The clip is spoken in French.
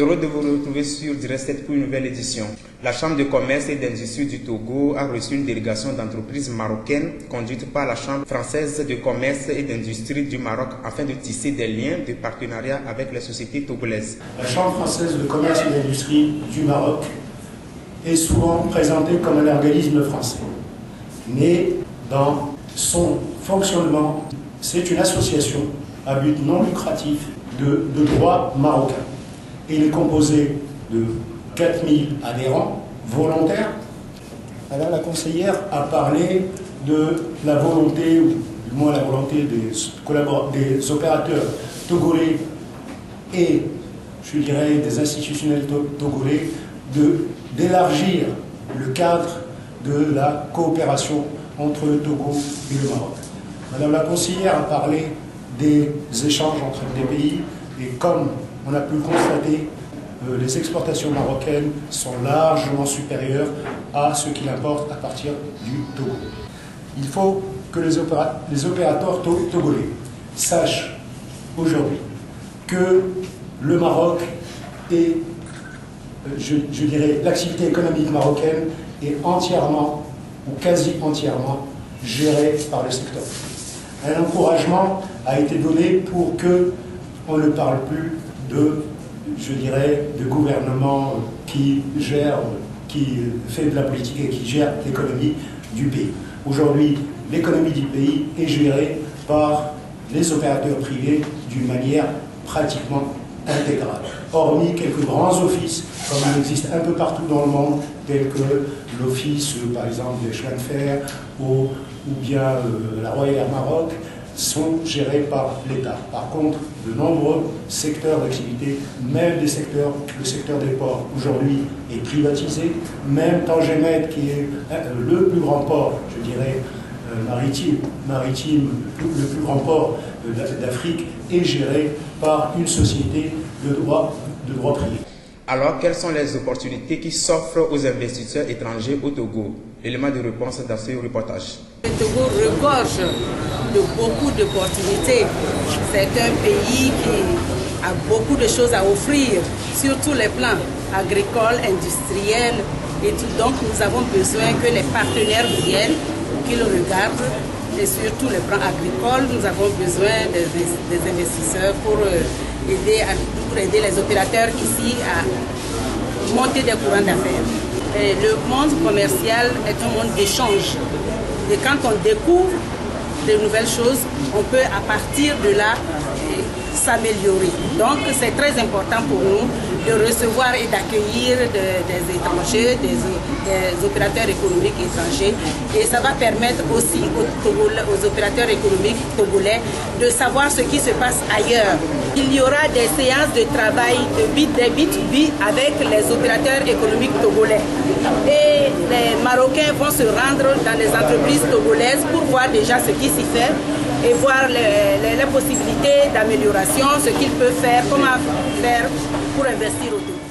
Heureux de vous retrouver sur Direct pour une nouvelle édition. La Chambre de commerce et d'industrie du Togo a reçu une délégation d'entreprises marocaines conduite par la Chambre française de commerce et d'industrie du Maroc afin de tisser des liens de partenariat avec les sociétés togolaises. La Chambre française de commerce et d'industrie du Maroc est souvent présentée comme un organisme français. Mais dans son fonctionnement, c'est une association à but non lucratif de droit marocain. Il est composé de 4000 adhérents volontaires. Madame la conseillère a parlé de la volonté, ou du moins la volonté des opérateurs togolais et, je dirais, des institutionnels togolais d'élargir le cadre de la coopération entre le Togo et le Maroc. Madame la conseillère a parlé des échanges entre les pays et comme on a pu le constater, les exportations marocaines sont largement supérieures à ce qu'il importe à partir du Togo. Il faut que les opérateurs togolais sachent aujourd'hui que le Maroc et je dirais l'activité économique marocaine est entièrement ou quasi entièrement gérée par le secteur. Un encouragement a été donné pour que on ne parle plus de, je dirais, de gouvernement qui gère, qui fait de la politique et qui gère l'économie du pays. Aujourd'hui, l'économie du pays est gérée par les opérateurs privés d'une manière pratiquement intégrale. Hormis quelques grands offices, comme il existe un peu partout dans le monde, tels que l'office, par exemple, des chemins de fer ou bien la Royal Air Maroc, sont gérés par l'État. Par contre, de nombreux secteurs d'activité, même le secteur des ports, aujourd'hui, est privatisé. Même Tangemet, qui est le plus grand port, je dirais, maritime, le plus grand port d'Afrique, est géré par une société de droit privé. Alors, quelles sont les opportunités qui s'offrent aux investisseurs étrangers au Togo? Élément de réponse dans ce reportage. Le Togo regorge de beaucoup d'opportunités. C'est un pays qui a beaucoup de choses à offrir, sur tous les plans, agricoles, industriels et tout. Donc nous avons besoin que les partenaires viennent, qu'ils regardent, et surtout les plans agricoles, nous avons besoin des investisseurs pour aider les opérateurs ici à monter des courants d'affaires. Le monde commercial est un monde d'échange. Et quand on découvre de nouvelles choses, on peut à partir de là s'améliorer. Donc c'est très important pour nous de recevoir et d'accueillir des étrangers, des opérateurs économiques étrangers. Et ça va permettre aussi aux opérateurs économiques togolais de savoir ce qui se passe ailleurs. Il y aura des séances de travail des B2B avec les opérateurs économiques togolais. Et les Marocains vont se rendre dans les entreprises togolaises pour voir déjà ce qui s'y fait et voir les possibilités d'amélioration, ce qu'ils peuvent faire, comment faire pour investir au Togo.